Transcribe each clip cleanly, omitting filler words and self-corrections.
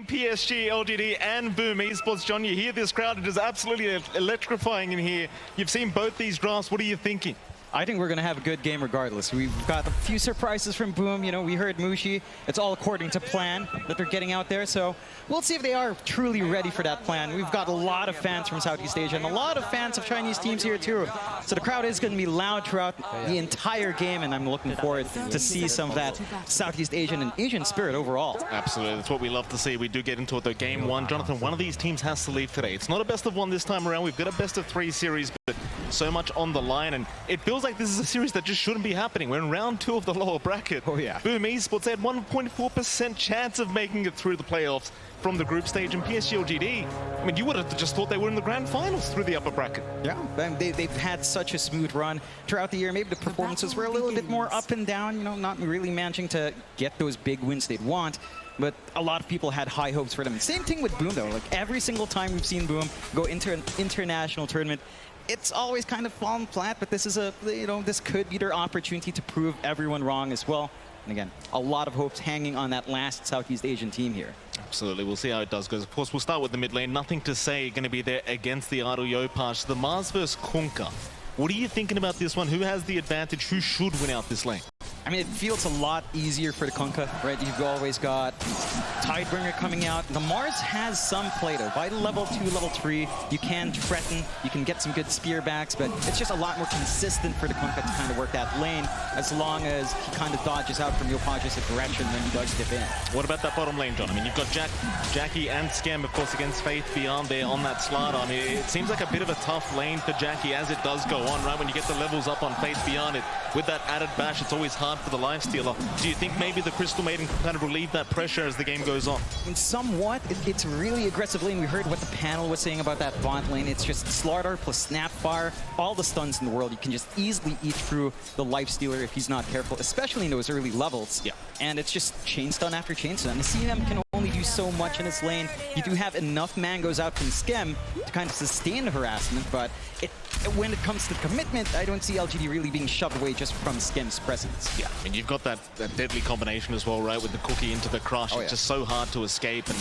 PSG.LGD and Boom Esports. John, you hear this crowd, it is absolutely electrifying in here. You've seen both these drafts, what are you thinking? I think we're going to have a good game regardless. We've got a few surprises from Boom. You know, we heard Mushi. It's all according to plan that they're getting out there. So we'll see if they are truly ready for that plan. We've got a lot of fans from Southeast Asia and a lot of fans of Chinese teams here too. So the crowd is going to be loud throughout the entire game, and I'm looking forward to see some of that Southeast Asian and Asian spirit overall. Absolutely. That's what we love to see. We do get into it though. Game one. Jonathan, one of these teams has to leave today. It's not a best of one this time around. We've got a best of 3 series, but so much on the line, and it feels like this is a series that just shouldn't be happening. We're in round 2 of the lower bracket. Oh yeah. Boom Esports had 1.4% chance of making it through the playoffs from the group stage, and PSG.LGD, I mean, you would have just thought they were in the grand finals through the upper bracket. Yeah, they've had such a smooth run throughout the year. Maybe the performances were a little bit more up and down, you know, not really managing to get those big wins they'd want. But a lot of people had high hopes for them. Same thing with Boom, though. Like, every single time we've seen Boom go into an international tournament, it's always kind of fallen flat, but this is this could be their opportunity to prove everyone wrong as well. And again, a lot of hopes hanging on that last Southeast Asian team here. Absolutely, we'll see how it does, because of course we'll start with the mid lane. Nothing to say, going to be there against the Aru Yopaj. The Mars versus Kunkka. What are you thinking about this one? Who has the advantage? Who should win out this lane? I mean, it feels a lot easier for the Kunkka, right? You've always got Tidebringer coming out. The Mars has some play, though. By level 2, level 3, you can threaten, you can get some good spear backs, but it's just a lot more consistent for the Kunkka to kind of work that lane, as long as he kind of dodges out from Yopaj's aggression when he does dip in. What about that bottom lane, John? I mean, you've got Jackie and Skem, of course, against Faith Beyond there on that Slardar. I mean, it seems like a bit of a tough lane for Jackie as it does go on, right? When you get the levels up on Faith Beyond, with that added bash, it's always hard for the lifestealer. Do you think maybe the Crystal Maiden can kind of relieve that pressure as the game goes on? I mean, somewhat. It's really aggressive lane. We heard what the panel was saying about that bot lane. It's just Slardar plus Snapfire, all the stuns in the world. You can just easily eat through the lifestealer if he's not careful, especially in those early levels. Yeah. And it's just chain stun after chain stun. The CM can only do so much in its lane. You do have enough mangoes out from Skem to kind of sustain the harassment, but when it comes to commitment, I don't see LGD really being shoved away just from Skem's presence. Yeah, I mean, you've got that deadly combination as well, right, with the cookie into the crush. Oh, it's just so hard to escape, and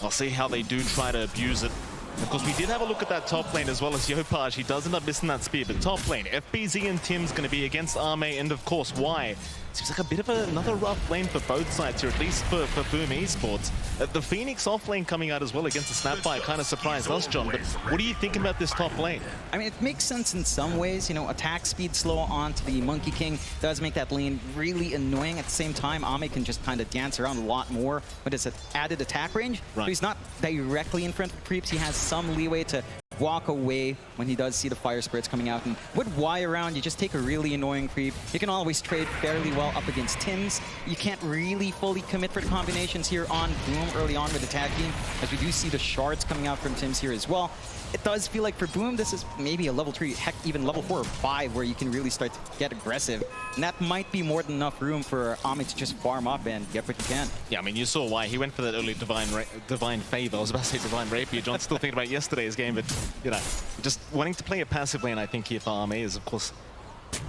I'll see how they do try to abuse it. Of course, we did have a look at that top lane as well as Yopaj. He does end up missing that spear, but top lane, FBZ and Tim's going to be against Arme, and of course, why? Seems like a bit of another rough lane for both sides here, at least for Boom Esports. The Phoenix off lane coming out as well against the Snapfire kind of surprised us, John, but what are you thinking about this top lane? I mean, it makes sense in some ways. You know, attack speed slow onto the Monkey King does make that lane really annoying. At the same time, Ame can just kind of dance around a lot more with his added attack range. Right. So he's not directly in front of the creeps. He has some leeway to walk away when he does see the fire spirits coming out. And with Y around, you just take a really annoying creep. You can always trade fairly well up against Tim's. You can't really fully commit for the combinations here on Boom early on with the tag team, as we do see the shards coming out from Tim's here as well. It does feel like for Boom, this is maybe a level 3, heck, even level 4 or 5, where you can really start to get aggressive. And that might be more than enough room for Ame to just farm up and get what you can. Yeah, I mean, you saw why. He went for that early Divine Favor. I was about to say Divine Rapier. John's still thinking about yesterday's game, but, you know, just wanting to play a passive lane, I think, here for Ame is, of course,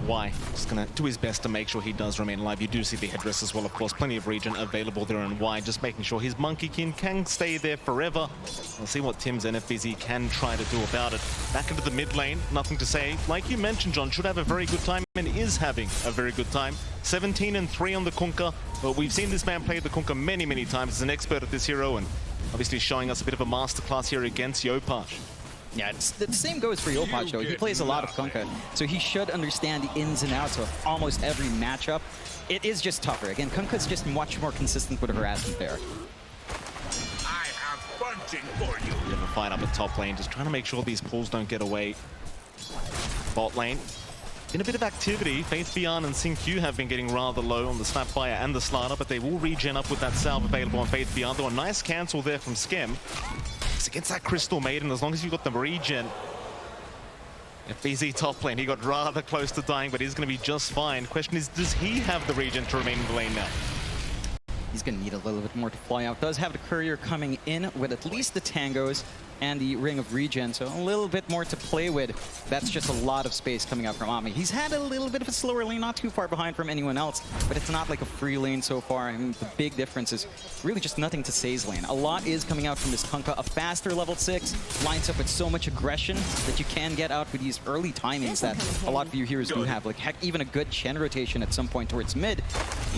why. Just going to do his best to make sure he does remain alive. You do see the headdress as well, of course. Plenty of regen available there on Y, just making sure his Monkey King can stay there forever. We'll see what Tim's NFBZ can try to do about it. Back into the mid lane, nothing to say. Like you mentioned, John, should have a very good time and is having a very good time. 17-3 on the Kunkka, but we've seen this man play the Kunkka many, many times. He's an expert at this hero, and obviously showing us a bit of a masterclass here against Yopaj. Yeah, the same goes for Yopaj, though. He plays a lot of Kunkka, so he should understand the ins and outs of almost every matchup. It is just tougher. Again, Kunkka's just much more consistent with the harassment there. I have bunching for you. Bit of a fight up at top lane, just trying to make sure these pulls don't get away. Bot lane, in a bit of activity. Faith Beyond and Xin-Q have been getting rather low on the Snapfire and the Slardar, but they will regen up with that salve available on Faith Beyond. Though a nice cancel there from Skem. It's against that Crystal Maiden, as long as you've got the regen. FBZ top lane, he got rather close to dying, but he's going to be just fine. Question is, does he have the regen to remain in the lane now? He's going to need a little bit more to fly out. Does have the courier coming in with at least the tangos. and the Ring of Regen, so a little bit more to play with. That's just a lot of space coming out from Ame. He's had a little bit of a slower lane, not too far behind from anyone else, but it's not like a free lane so far. I mean, the big difference is really just nothing to say's lane. A lot is coming out from this Kunkka. A faster level 6 lines up with so much aggression that you can get out with these early timings that a lot of your heroes do have. Like, heck, even a good Chen rotation at some point towards mid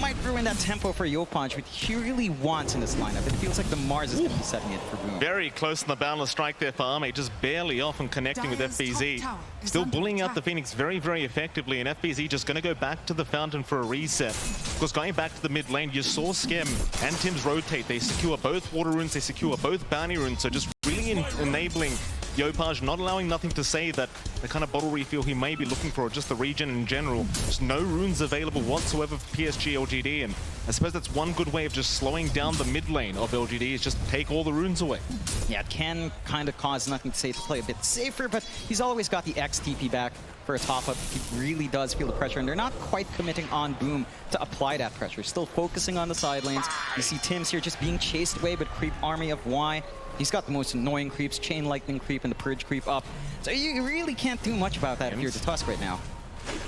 might ruin that tempo for Yopaj, which he really wants in this lineup. It feels like the Mars is going to be setting it for Boom. Very close on the boundless strike there for Ame, just barely off and connecting with FBZ. Still bullying out the Phoenix very, very effectively, and FBZ just going to go back to the fountain for a reset. Of course, going back to the mid lane, you saw Skem and Tim's rotate. They secure both water runes, they secure both bounty runes, so just really enabling Yopaj, not allowing nothing to say that the kind of bottle refill he may be looking for, just the regen in general. Just no runes available whatsoever for PSG.LGD, and I suppose that's one good way of just slowing down the mid lane of LGD, is just take all the runes away. Yeah, it can kind of cause nothing to say to play a bit safer, but he's always got the XTP back for a top-up. He really does feel the pressure, and they're not quite committing on Boom to apply that pressure. Still focusing on the side lanes. You see Tim's here just being chased away, but creep army of Y. He's got the most annoying creeps, Chain Lightning creep and the Purge creep up. So you really can't do much about that if you're the Tusk right now.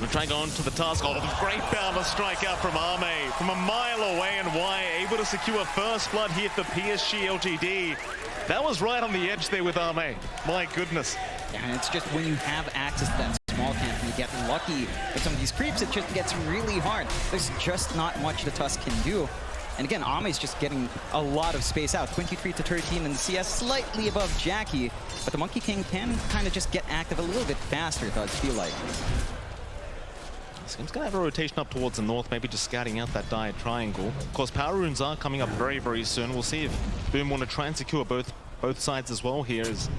We're trying on to the Tusk. Oh, great boundless strike out from Ame from a mile away, and Y able to secure first blood here for PSG.LGD. That was right on the edge there with Ame. My goodness. Yeah, and it's just when you have access to that small camp and you get lucky with some of these creeps, it just gets really hard. There's just not much the Tusk can do. And again, Ame's just getting a lot of space out. 23 to 13 and the CS slightly above Jackie. But the Monkey King can kind of just get active a little bit faster, it does feel like. Skim's going to have a rotation up towards the north, maybe just scouting out that dire triangle. Of course, power runes are coming up very, very soon. We'll see if Boom want to try and secure both sides as well here. Is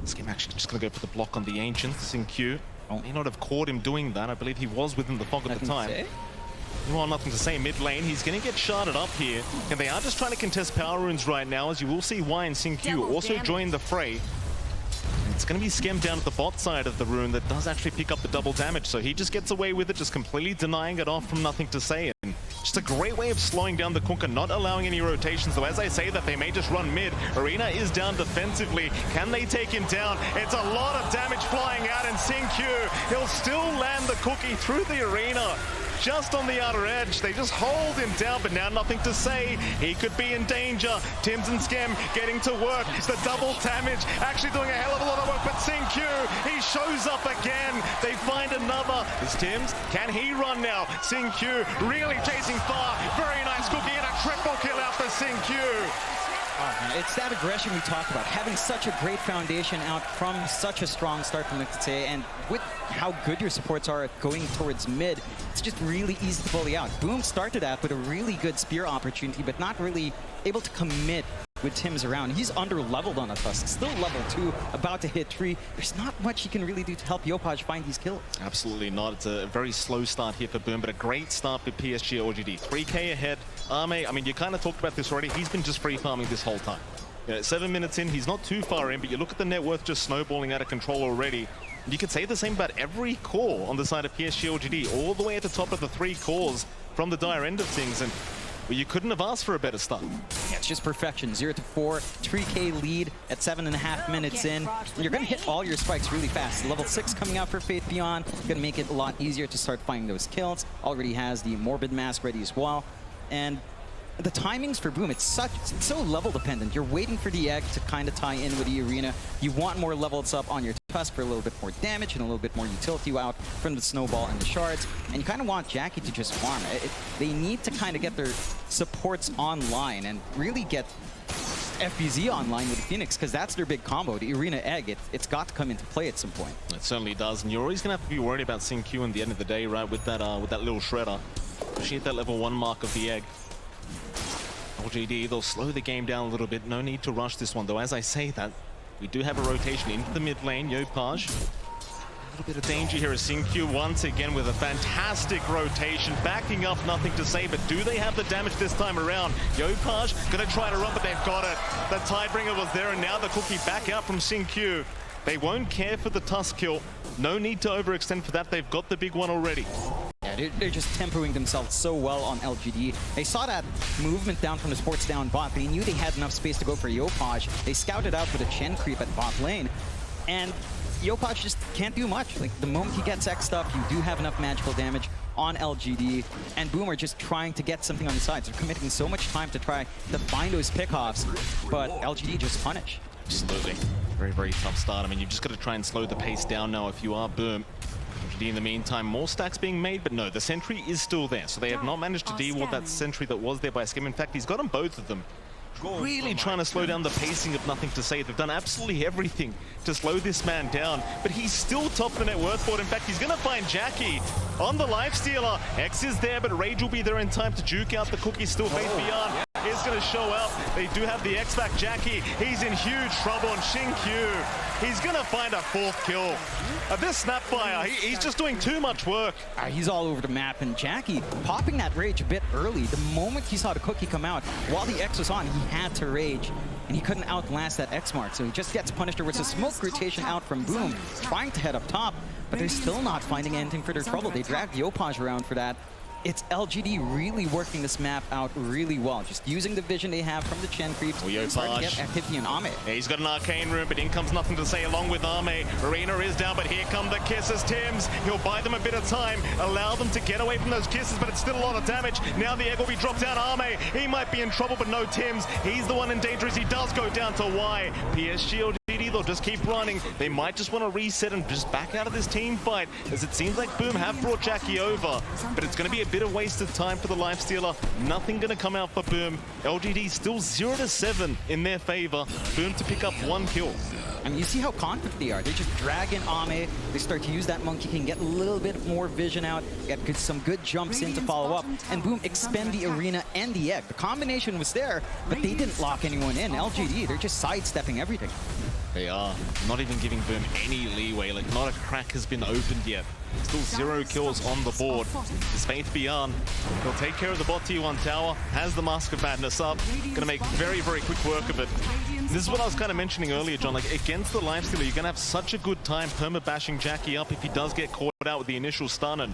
Skim actually just going to go for the block on the Ancient, Sin-Q. May not have caught him doing that. I believe he was within the fog at the time. Well, nothing to say mid lane. He's going to get sharded up here. And they are just trying to contest power runes right now, as you will see Y and Sin-Q also join the fray. And it's going to be Skem down at the bot side of the rune that does actually pick up the double damage. So he just gets away with it, just completely denying it off from nothing to say. And just a great way of slowing down the Kunkka, not allowing any rotations. Though as I say that, they may just run mid. Arena is down defensively. Can they take him down? It's a lot of damage flying out, and Sin-Q, he'll still land the cookie through the arena. Just on the outer edge, they just hold him down, but now nothing to say. He could be in danger. Tims and Skem getting to work. The double damage, actually doing a hell of a lot of work, but Sin-Q, he shows up again. They find another. Is Tims? Can he run now? Sin-Q really chasing far. Very nice cookie and a triple kill out for Sin-Q. It's that aggression we talked about, having such a great foundation out from such a strong start from Nikite, and with how good your supports are at going towards mid, it's just really easy to bully out. Boom started out with a really good spear opportunity, but not really able to commit with Tim's around. He's under-leveled on a Tusk, still level 2, about to hit 3. There's not much he can really do to help Yopaj find these kills. Absolutely not. It's a very slow start here for Boom, but a great start for PSG.LGD. 3K ahead. Ame, I mean, you kind of talked about this already. He's been just free farming this whole time. You know, 7 minutes in, he's not too far in, but you look at the net worth just snowballing out of control already. You could say the same about every core on the side of PSG.LGD, all the way at the top of the 3 cores from the dire end of things. And well, you couldn't have asked for a better start. Yeah, it's just perfection. 0 to 4, 3K lead at 7.5 minutes in. And you're going to hit all your spikes really fast. Level 6 coming out for Faith Beyond. Going to make it a lot easier to start finding those kills. Already has the Morbid Mask ready as well. And the timings for Boom, it's so level dependent. You're waiting for the egg to kind of tie in with the arena. You want more levels up on your Tusk for a little bit more damage and a little bit more utility out from the snowball and the shards. And you kind of want Jackie to just farm. They need to kind of get their supports online and really get FBZ online with the Phoenix, because that's their big combo. The arena egg, it's got to come into play at some point. It certainly does, and you're always going to have to be worried about Sin-Q in the end of the day, right? With that little shredder. She hit that level 1 mark of the egg. LGD, they'll slow the game down a little bit. No need to rush this one, though. As I say that, we do have a rotation into the mid lane. Yopaj, a little bit of danger here as Sin-Q once again with a fantastic rotation, backing up, nothing to say, but do they have the damage this time around? Yopaj gonna try to run, but they've got it. The Tidebringer was there, and now the cookie back out from Sin-Q. They won't care for the Tusk kill. No need to overextend for that. They've got the big one already. Yeah, they're just tempoing themselves so well on LGD. They saw that movement down from the sports down bot. They knew they had enough space to go for Yopaj. They scouted out for the Chen creep at bot lane. And Yopaj just can't do much. Like, the moment he gets X stuff, you do have enough magical damage on LGD, and Boom are just trying to get something on the sides. They're committing so much time to try to find those pickoffs, but LGD just punish. Absolutely. Very, very tough start. I mean, you've just got to try and slow the pace down now if you are Boom. LGD in the meantime, more stacks being made, but no, the sentry is still there. So they have not managed to de-ward that sentry that was there by Skim. In fact, he's got them both of them. Really trying to slow down the pacing of Nothing to Say. They've done absolutely everything to slow this man down, but he's still top of the net worth board. In fact, he's going to find Jackie on the lifestealer. X is there, but Rage will be there in time to juke out the cookie. Still Faith Beyond is going to show up. They do have the X back. Jackie, he's in huge trouble on Xinkyu. He's going to find a 4th kill. This Snapfire, he's just doing too much work. He's all over the map, and Jackie popping that Rage a bit early. The moment he saw the cookie come out, while the X was on, he had to Rage, and he couldn't outlast that X mark, so he just gets punished. There was a smoke rotation out from Boom, trying to head up top, but they're still not finding anything for their trouble. They dragged Yopaj around for that. It's LGD really working this map out really well, just using the vision they have from the Chen creeps. Starting to get activity in Ame. Yeah, he's got an arcane room, but in comes Nothing to Say along with Ame. Arena is down, but here come the kisses. Tims, he'll buy them a bit of time, allow them to get away from those kisses, but it's still a lot of damage. Now the egg will be dropped down. Ame, he might be in trouble, but no Tims. He's the one in danger as he does go down to Y. PSG.LGD, they'll just keep running. They might just want to reset and just back out of this team fight, as it seems like Boom have brought Jackie over, but it's going to be a bit of wasted time for the lifestealer. Nothing going to come out for Boom. LGD still 0-7 in their favor. Boom to pick up 1 kill. I mean, you see how confident they are. They just drag in Ame. They start to use that Monkey King, get a little bit more vision out, get some good jumps in to follow up, and Boom expend the arena and the egg. The combination was there, but they didn't lock anyone in. LGD, they're just sidestepping everything. They are not even giving Boom any leeway. Like, not a crack has been opened yet. Still 0 kills on the board. His Faith Beyond, he'll take care of the bot T1 tower, has the Mask of Madness up, gonna make very, very quick work of it. This is what I was kind of mentioning earlier, John. Like, against the lifestealer, you're gonna have such a good time perma-bashing Jackie up if he does get caught out with the initial stun, and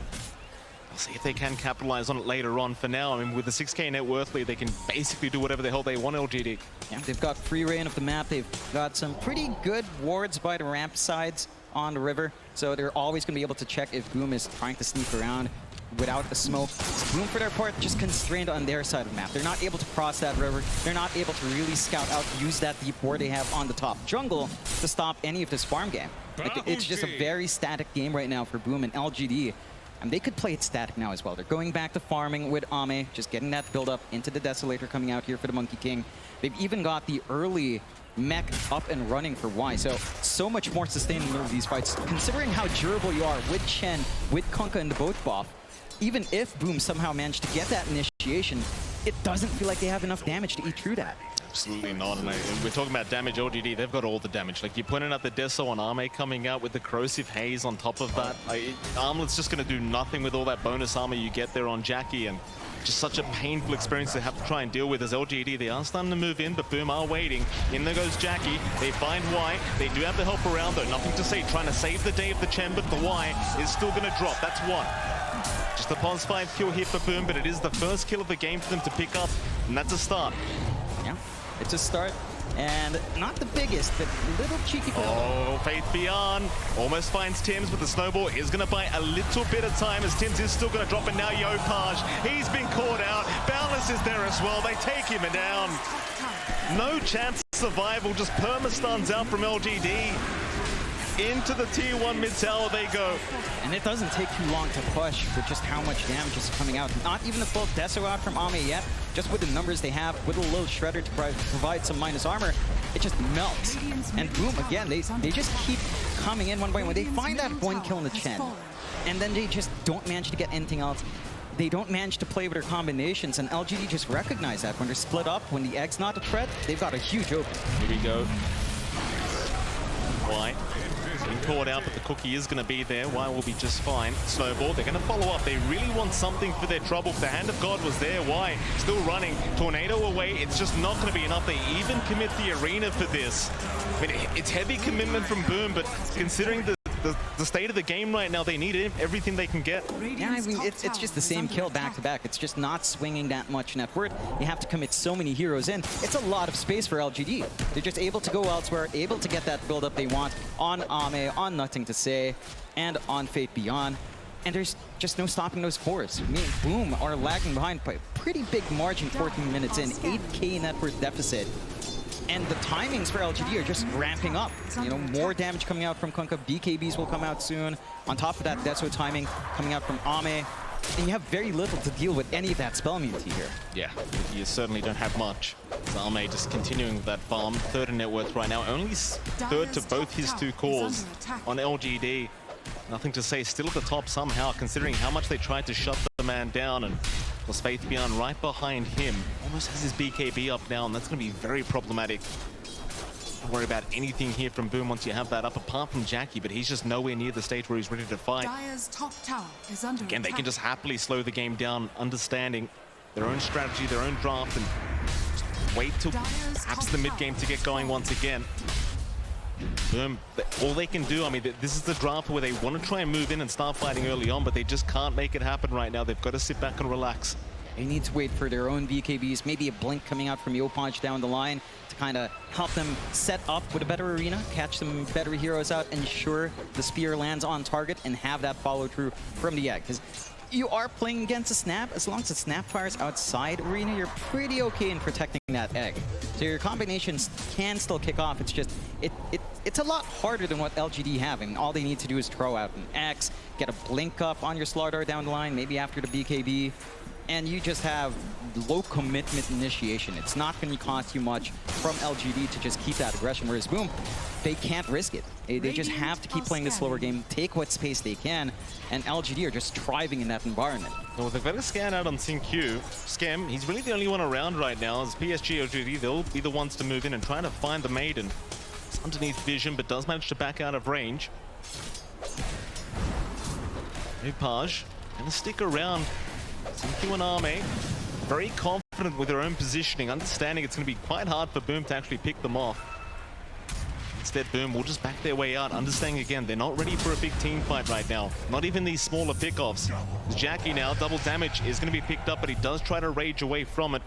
we'll see if they can capitalize on it later on. For now, I mean, with the 6k net worth lead, they can basically do whatever the hell they want, LGD. Yeah, they've got free reign of the map. They've got some pretty good wards by the ramp sides on the river, so they're always going to be able to check if Boom is trying to sneak around without the smoke. Boom, for their part, just constrained on their side of the map. They're not able to cross that river. They're not able to really scout out, use that deep ward they have on the top jungle to stop any of this farm game. Like, it's just a very static game right now for Boom and LGD. And they could play it static now as well. They're going back to farming with Ame, just getting that build up into the Desolator coming out here for the Monkey King. They've even got the early mech up and running for Y. So much more sustainable of these fights. Considering how durable you are with Chen, with Kunkka and the both buff, even if Boom somehow managed to get that initiation, it doesn't feel like they have enough damage to eat through that. Absolutely not. And we're talking about damage. LGD, they've got all the damage. Like, you pointed out the Deso on Ame coming out with the corrosive haze on top of that. Armlet's just going to do nothing with all that bonus armor you get there on Jackie, and just such a painful experience to have to try and deal with as LGD. They are starting to move in, but Boom are waiting. In there goes Jackie. They find Y. They do have the help around, though. Nothing to say. Trying to save the day of the Chen, but the Y is still going to drop. That's 1. Just a +5 kill here for Boom, but it is the first kill of the game for them to pick up, and that's a start. Yeah, it's a start. And not the biggest, but little cheeky. Oh, Faith Beyond almost finds Tims, but the snowball is going to buy a little bit of time as Tims is still going to drop, and now Yopaj, he's been caught out. Boundless is there as well. They take him down. No chance of survival, just perma-stuns out from LGD. Into the tier 1 mid tower they go. And it doesn't take too long to push with just how much damage is coming out. Not even the full Deso out from Ame yet. Just with the numbers they have, with a little Shredder to provide some minus armor, it just melts. And Boom, again, they just keep coming in one by one. They find that 1 kill in the Chen, and then they just don't manage to get anything else. They don't manage to play with their combinations, and LGD just recognize that. When they're split up, when the egg's not a threat, they've got a huge open. Here we go. Y getting caught out, but the cookie is going to be there. Y will be just fine. Snowball, they're going to follow up. They really want something for their trouble. The Hand of God was there. Y still running. Tornado away. It's just not going to be enough. They even commit the arena for this. I mean, it's heavy commitment from Boom, but considering the the state of the game right now. They need everything they can get. Yeah, I mean, it's just the same kill back to back. It's just not swinging that much net worth. You have to commit so many heroes in. It's a lot of space for LGD. They're just able to go elsewhere, able to get that build-up they want on Ame, on Nothing to Say, and on Fate Beyond. And there's just no stopping those cores. Me and Boom are lagging behind by a pretty big margin 14 minutes in, 8K net worth deficit. And the timings for LGD are just ramping up. You know, more damage coming out from Kunkka. BKBs will come out soon. On top of that, Deso timing coming out from Ame. And you have very little to deal with any of that spell immunity here. Yeah, you certainly don't have much. So Ame just continuing with that farm. Third in net worth right now. Only third to both his two cores on LGD. Nothing to say, still at the top somehow, considering how much they tried to shut the man down. And was Faith Beyond right behind him. Almost has his BKB up now, and that's going to be very problematic. Don't worry about anything here from Boom once you have that up, apart from Jackie, but he's just nowhere near the stage where he's ready to fight. Dire's top tower is under Again, attack. they can just happily slow the game down, understanding their own strategy, their own draft, and just wait till perhaps the mid-game to get going once again. Boom, all they can do, I mean, this is the draft where they want to try and move in and start fighting early on, but they just can't make it happen right now. They've got to sit back and relax. They need to wait for their own BKBs, maybe a blink coming out from Yopaj down the line to kind of help them set up with a better arena, catch some better heroes out, ensure the spear lands on target, and have that follow through from the egg. Because you are playing against a snap. As long as the snap fires outside arena, you're pretty okay in protecting that egg. So your combinations can still kick off. It's just, it's a lot harder than what LGD have. And all they need to do is throw out an X, get a blink up on your Slardar down the line, maybe after the BKB. And you just have low commitment initiation. It's not going to cost you much from LGD to just keep that aggression, whereas Boom, they can't risk it. They just have to keep playing the slower game, take what space they can, and LGD are just thriving in that environment. Well, they've got a scan out on Q. Skem, he's really the only one around right now. As PSG.LGD, they'll be the ones to move in and try to find the Maiden. It's underneath vision, but does manage to back out of range. Upaj gonna stick around. Q and Ame, very confident with their own positioning, understanding it's going to be quite hard for Boom to actually pick them off. Instead, Boom will just back their way out, understanding again, they're not ready for a big team fight right now. Not even these smaller pickoffs. Jackie now, double damage is going to be picked up, but he does try to rage away from it.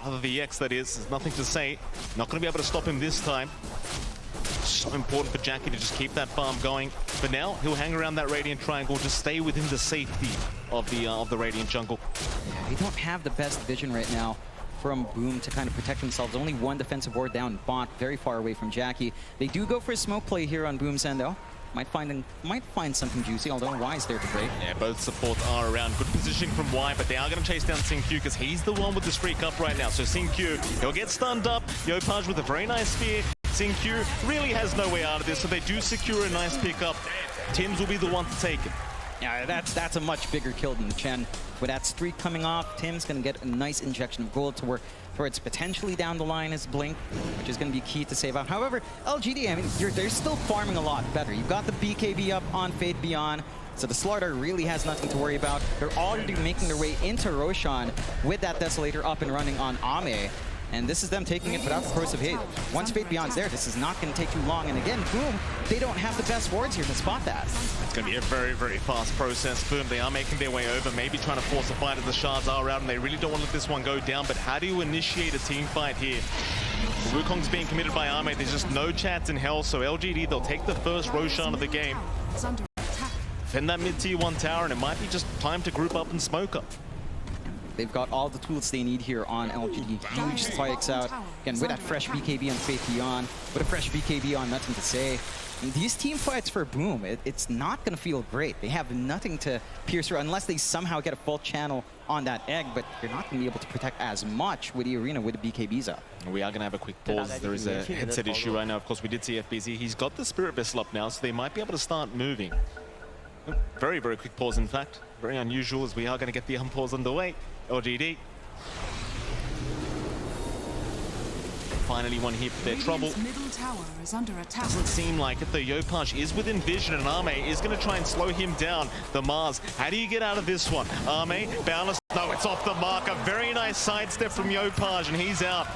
Rather the X, that is. There's nothing to say. Not going to be able to stop him this time. So important for Jackie to just keep that farm going. For now, he'll hang around that Radiant Triangle, just stay within the safety of the Radiant jungle. They don't have the best vision right now from Boom to kind of protect themselves. Only one defensive ward down, bot, very far away from Jackie. They do go for a smoke play here on Boom's end, though. Might find something juicy, although Y is there to break. Yeah, both supports are around. Good positioning from Y, but they are going to chase down Q because he's the one with the streak up right now. So Q, he'll get stunned up. Yopaj with a very nice spear. Q really has no way out of this, so they do secure a nice pickup. Tims will be the one to take it. Yeah, that's a much bigger kill than the Chen. With that streak coming off, Tim's going to get a nice injection of gold to work towards potentially down the line his blink, which is going to be key to save out. However, LGD, I mean, they're still farming a lot better. You've got the BKB up on Fate Beyond, so the Slardar really has nothing to worry about. They're already making their way into Roshan with that Desolator up and running on Ame. And this is them taking it without the Corrosive Haze. Once Fate Beyond's there, this is not going to take too long. And again, Boom, they don't have the best wards here to spot that. It's going to be a very, very fast process. Boom, they are making their way over, maybe trying to force a fight as the shards are out, and they really don't want to let this one go down. But how do you initiate a team fight here? Wukong's being committed by Ame. There's just no chance in hell, so LGD, they'll take the first Roshan of the game. Defend that mid-tier 1 tower, and it might be just time to group up and smoke up. They've got all the tools they need here on LGD. Huge spikes out. Again, with that fresh BKB on Fate Beyond, with a fresh BKB on Nothing to Say. And these team fights for Boom, it's not going to feel great. They have nothing to pierce through unless they somehow get a full channel on that egg, but you're not going to be able to protect as much with the arena with the BKBs up. We are going to have a quick pause. There is a headset issue right now. Of course, we did see FBZ. He's got the Spirit Vessel up now, so they might be able to start moving. Very, very quick pause, in fact. Very unusual, as we are going to get the unpause underway. LGD. Finally one here for their trouble. Middle tower is under attack. Doesn't seem like it though. Yopaj is within vision and Ame is going to try and slow him down. The Mars, how do you get out of this one? Ame, boundless. No, it's off the mark. A very nice sidestep from Yopaj and he's out.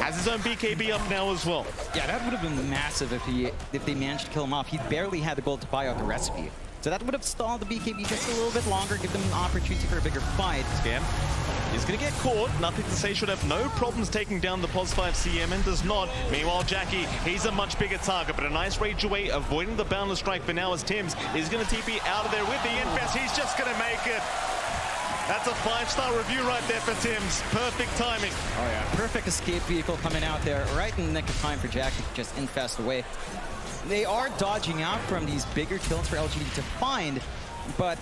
Has his own BKB up now as well. Yeah, that would have been massive if they managed to kill him off. He barely had the gold to buy out the recipe. So that would have stalled the BKB just a little bit longer, give them an opportunity for a bigger fight. Scam. He's going to get caught. Nothing to say. Should have no problems taking down the +5 CM and does not. Meanwhile, Jackie, he's a much bigger target, but a nice rage away, avoiding the boundless strike for now as Tims is going to TP out of there with the infest. He's just going to make it. That's a 5-star review right there for Tims. Perfect timing. Oh yeah, perfect escape vehicle coming out there right in the nick of time for Jackie to just infest away. They are dodging out from these bigger kills for LGD to find, but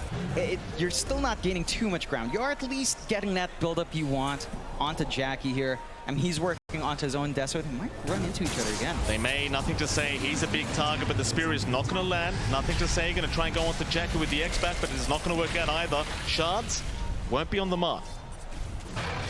you're still not gaining too much ground. You're at least getting that build-up you want onto Jackie here. I mean, he's working onto his own death, so they might run into each other again. They may. Nothing to say. He's a big target, but the spear is not going to land. Nothing to say. Going to try and go onto Jackie with the X-Back, but it's not going to work out either. Shards won't be on the mark.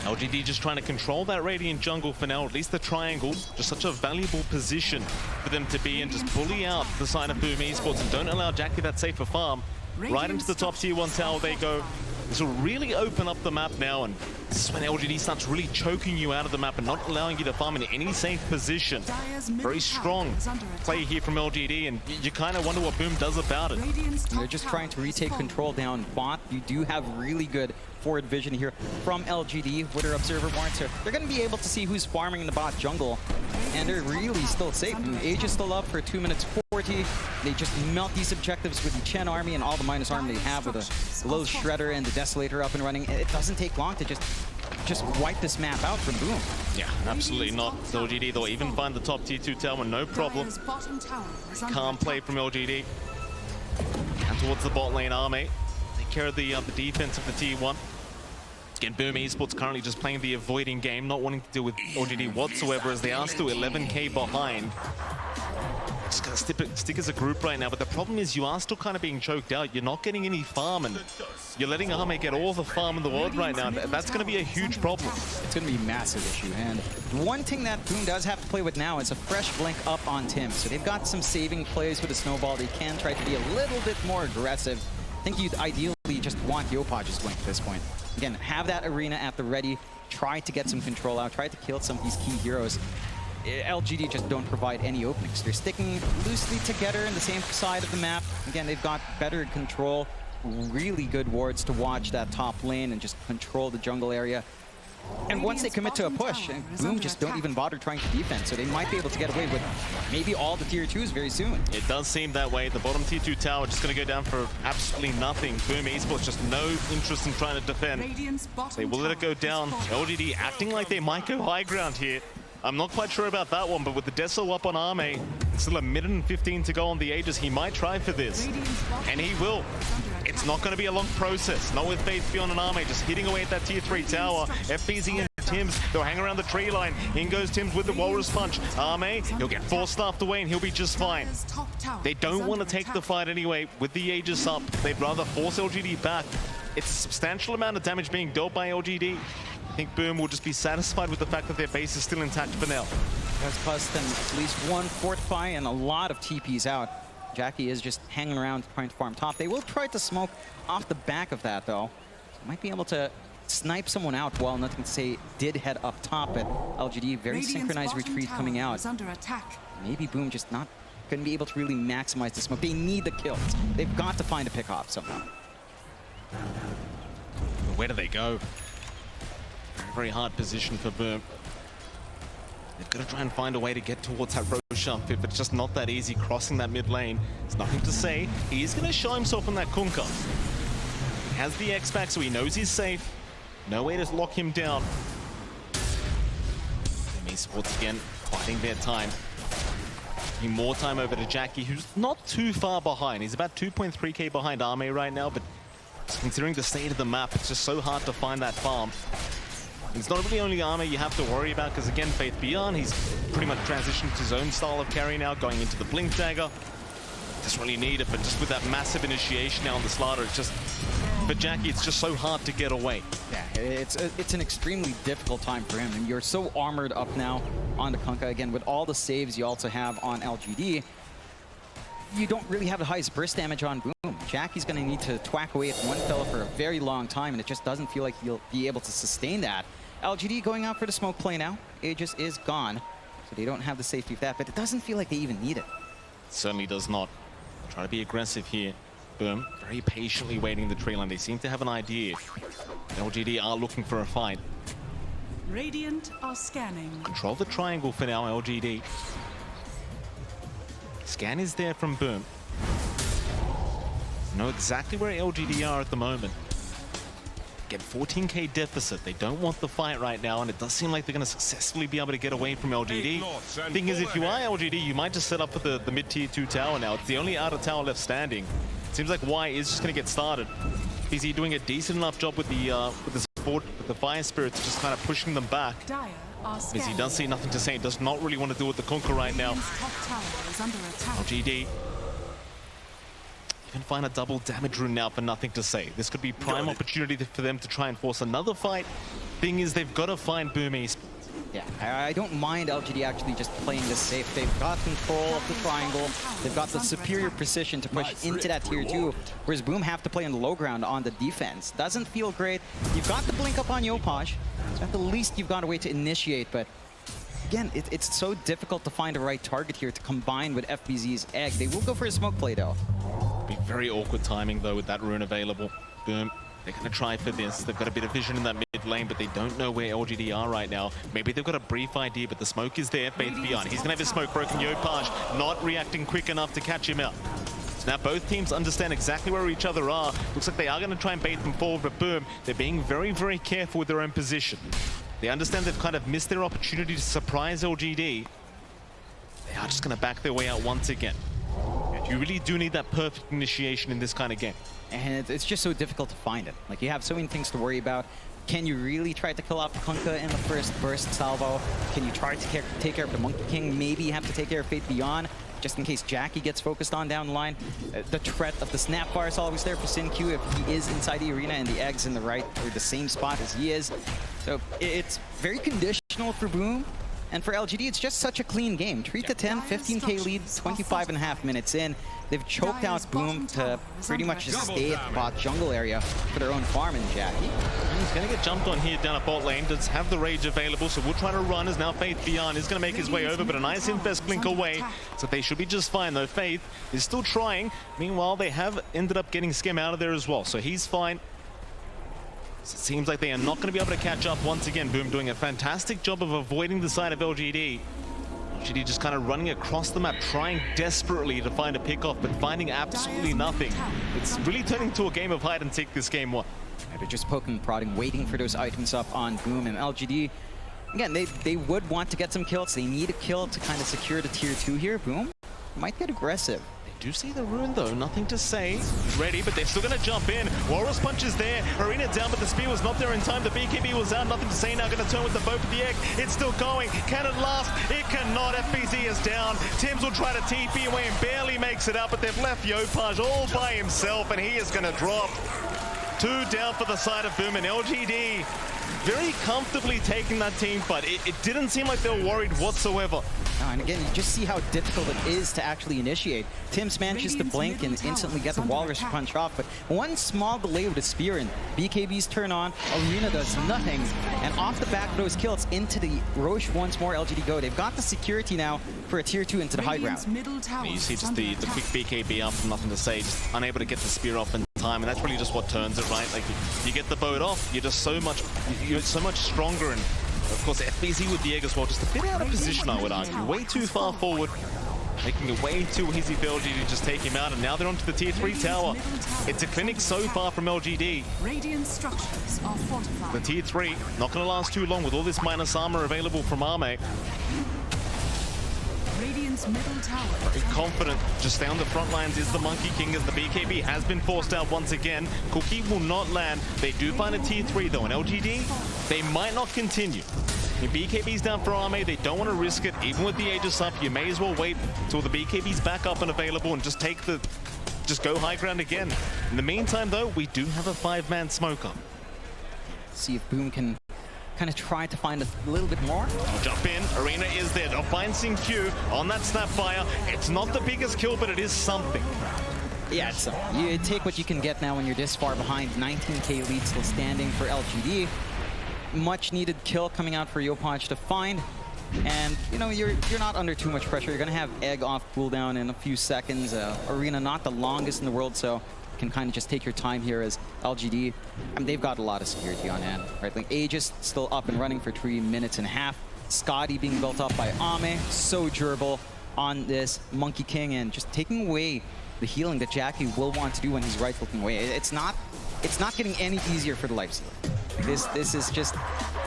LGD just trying to control that Radiant jungle for now, at least the triangle. Just such a valuable position for them to be in. Just bully out the side of Boom Esports and don't allow Jackie that safer farm. Right into the top tier 1 tower they go. This will really open up the map now, and this is when LGD starts really choking you out of the map and not allowing you to farm in any safe position. Very strong play here from LGD, and you kind of wonder what Boom does about it. They're just trying to retake control down bot. You do have really good forward vision here from LGD with their observer warrants here. They're going to be able to see who's farming in the bot jungle, and they're really still safe. Age is still up for 2 minutes 40. They just melt these objectives with the Chen army and all the minus armor they have with a little Shredder and the Desolator up and running. It doesn't take long to just wipe this map out from Boom. Yeah, absolutely not. LGD, they'll even find the top tier 2 tower, no problem. Calm play from LGD. And towards the bot lane army. Take care of the defense of the tier 1. Again, Boom Esports currently just playing the avoiding game, not wanting to deal with LGD whatsoever, as they are still 11k behind. Just gonna stick as a group right now, but the problem is you are still kind of being choked out. You're not getting any farm, and you're letting Arme get all the farm in the world right now. That's going to be a huge problem. It's going to be a massive issue, and one thing that Boom does have to play with now is a fresh blink up on Tim. So they've got some saving plays with a snowball. They can try to be a little bit more aggressive. I think you'd ideally just want Yopaj's blink at this point. Again, have that arena at the ready. Try to get some control out. Try to kill some of these key heroes. LGD just don't provide any openings. They're sticking loosely together in the same side of the map. Again, they've got better control, really good wards to watch that top lane and just control the jungle area. And once they commit to a push, Boom just don't even bother trying to defend, so they might be able to get away with maybe all the tier 2s very soon. It does seem that way. The bottom tier 2 tower just going to go down for absolutely nothing. Boom Esports just no interest in trying to defend. They will let it go down. LGD acting like they might go high ground here. I'm not quite sure about that one, but with the Deso up on Arme, still a minute and 15 to go on the Aegis, he might try for this. And he will. It's not going to be a long process. Not with Faith Beyond and Arme, just hitting away at that tier 3 tower. FBZ and Tims, they'll hang around the tree line. In goes Tims with the Walrus Punch. Arme, he'll get 4-staffed away and he'll be just fine. They don't want to take the fight anyway. With the Aegis up, they'd rather force LGD back. It's a substantial amount of damage being dealt by LGD. I think Boom will just be satisfied with the fact that their base is still intact for now. That's cost them at least one fortify and a lot of TPs out. Jackie is just hanging around trying to farm top. They will try to smoke off the back of that though. Might be able to snipe someone out while Nothing to Say did head up top at LGD. Very synchronized retreat coming out. Maybe Boom just not going to be able to really maximize the smoke. They need the kills. They've got to find a pick off somehow. Where do they go? Very hard position for Boom. They've got to try and find a way to get towards that Roshan pit, but it's just not that easy crossing that mid lane. There's Nothing to Say. He's going to show himself on that Kunkka. He has the X-Pack, so he knows he's safe. No way to lock him down. Esports again, fighting their time. Giving more time over to Jackie, who's not too far behind. He's about 2.3k behind Arme right now, but considering the state of the map, it's just so hard to find that farm. It's not really only Arme you have to worry about, because again, Faith Beyond, he's pretty much transitioned to his own style of carry now, going into the Blink Dagger. Doesn't really need it, but just with that massive initiation now on the Slaughter, it's just, for Jackie, it's just so hard to get away. Yeah, it's an extremely difficult time for him, and you're so armored up now on the Kunkka. Again, with all the saves you also have on LGD, you don't really have the highest burst damage on Boom. Jackie's going to need to twack away at one fella for a very long time, and it just doesn't feel like he'll be able to sustain that. LGD going out for the smoke play now. Aegis is gone, so they don't have the safety of that, but it doesn't feel like they even need it. Certainly does not. Try to be aggressive here. Boom, very patiently waiting the tree line. They seem to have an idea. LGD are looking for a fight. Radiant are scanning. Control the triangle for now, LGD. Scan is there from Boom. Know exactly where LGD are at the moment. Get 14k deficit. They don't want the fight right now, and it does seem like they're going to successfully be able to get away from LGD. Thing is, if you are LGD, you might just set up for the mid-tier 2 tower now. It's the only outer tower left standing. Seems like Y is just going to get started. BZ doing a decent enough job with the Fire Spirits, just kind of pushing them back. BZ does see nothing to say. Does not really want to deal with the Conquer right now. LGD even find a double damage rune now for nothing to say. This could be prime opportunity for them to try and force another fight. Thing is, they've got to find Boom Esports. Yeah, I don't mind LGD actually just playing this safe. They've got control of the triangle. They've got the superior precision to push into that tier 2, whereas Boom have to play on the low ground on the defense. Doesn't feel great. You've got the blink up on Yopaj, so at the least you've got a way to initiate, but again, it's so difficult to find the right target here to combine with FBZ's egg. They will go for a smoke play though. Be very awkward timing though with that rune available. Boom. They're going to try for this. They've got a bit of vision in that mid lane, but they don't know where LGD are right now. Maybe they've got a brief idea, but the smoke is there. Faith beyond. He's going to have his smoke broken. Yopaj not reacting quick enough to catch him out. So now both teams understand exactly where each other are. Looks like they are going to try and bait them forward, but Boom, they're being very, very careful with their own position. They understand they've kind of missed their opportunity to surprise LGD. They are just going to back their way out once again. You really do need that perfect initiation in this kind of game. And it's just so difficult to find it. Like, you have so many things to worry about. Can you really try to kill off Kunkka in the first burst salvo? Can you try to take care of the Monkey King? Maybe you have to take care of Fate Beyond, just in case Jackie gets focused on down the line. The threat of the Snapfire is always there for SinQ if he is inside the arena and the Egg's in the right or the same spot as he is. So it's very conditional for Boom. And for LGD, it's just such a clean game. 3-10, 15k lead, 25.5 minutes in. They've choked out Boom to pretty much just stay at the bot jungle area for their own farm in Jackie. He's going to get jumped on here down at bot lane. Does have the rage available, so we'll try to run as now Faith Beyond is going to make his way over, but a nice Infest blink away. So they should be just fine, though. Faith is still trying. Meanwhile, they have ended up getting Skim out of there as well, so he's fine. It seems like they are not going to be able to catch up once again. Boom doing a fantastic job of avoiding the side of LGD. LGD just kind of running across the map, trying desperately to find a pickoff, but finding absolutely nothing. It's really turning into a game of hide and seek this game one. Yeah, they're just poking and prodding, waiting for those items up on Boom, and LGD, again, they would want to get some kills. They need a kill to kind of secure the tier 2 here. Boom might get aggressive. Do see the rune though, nothing to say. Ready, but they're still gonna jump in. Walrus Punch is there, Arena down, but the spear was not there in time. The BKB was out, nothing to say now. Gonna turn with the boat with the egg. It's still going. Can it last? It cannot. FBZ is down. Tim's will try to TP away and barely makes it out, but they've left Yopaj all by himself, and he is gonna drop. 2 down for the side of Boom, and LGD very comfortably taking that team fight. It didn't seem like they were worried whatsoever. And again, you just see how difficult it is to actually initiate. Tim's manages to blink and instantly get the Walrus Punch off, but one small delay with a spear and BKB's turn on, Arena does nothing. And off the back of those kills into the Roche once more, LGD go. They've got the security now for a tier 2 into the high ground. You see just the quick BKB up, nothing to say, just unable to get the spear off in time, and that's really just what turns it, right? Like, you get the boat off, you're just so much stronger, and of course FBZ with the egg as well, just a bit out of position, I would argue. Way too far forward, making it way too easy for LGD to just take him out, and now they're onto the tier 3 tower. It's a clinic so far from LGD. Radiant structures are fortified. The tier 3, not going to last too long with all this minus armor available from Arme. Radiant's middle tower. Very confident. Just down the front lines is the Monkey King as the BKB has been forced out once again. Cookie will not land. They do find a tier 3 though, and LGD, they might not continue. If BKB's down for Arme, they don't want to risk it. Even with the Aegis up, you may as well wait till the BKB's back up and available and just go high ground again. In the meantime though, we do have a 5-man smoke up. See if Boom can kind of try to find a little bit more. I'll jump in. Arena is there. They'll find SinQ on that Snapfire. It's not the biggest kill, but it is something. Yeah, you take what you can get now when you're this far behind. 19k lead still standing for LGD. much needed kill coming out for Yopaj to find. And, you know, you're not under too much pressure. You're going to have Egg off cooldown in a few seconds. Arena not the longest in the world, so you can kind of just take your time here as LGD. I mean, they've got a lot of security on hand, right? Like, Aegis still up and running for 3.5 minutes. Scotty being built up by Ame, so durable on this Monkey King, and just taking away the healing that Jackie will want to do when he's right-clicking away. It's not getting any easier for the Lifestealer. This is just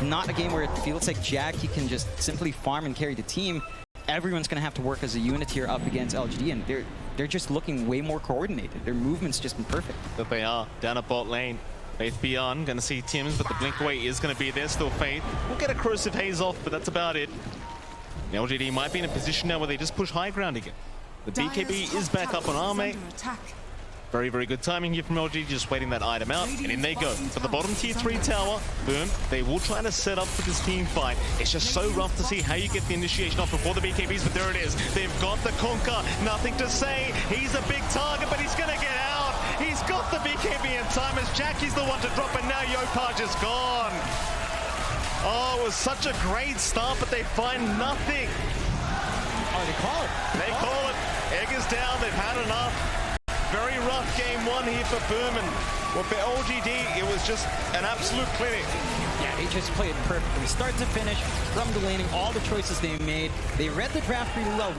not a game where it feels like Jackie can just simply farm and carry the team. Everyone's going to have to work as a unit here up against LGD, and they're just looking way more coordinated. Their movement's just been perfect. That they are. Down at bot lane. Faith beyond. Going to see Tims, but the blink away is going to be there. Still Faith. We'll get a corrosive haze off, but that's about it. The LGD might be in a position now where they just push high ground again. The BKB is back up on Ame. Very, very good timing here from LG, just waiting that item out, and in they go. For the bottom tier 3 tower, boom, they will try to set up for this team fight. It's just so rough to see how you get the initiation off before the BKBs, but there it is. They've got the Conquer, nothing to say. He's a big target, but he's gonna get out. He's got the BKB in time as Jackie's the one to drop, and now Yopaj is gone. Oh, it was such a great start, but they find nothing. Oh, they call it. They call it. Egg is down, they've had enough. Very rough game one here for Boom, and well, for LGD, it was just an absolute clinic. Yeah, they just played perfectly. Start to finish, from the laning, all the choices they made. They read the draft really well.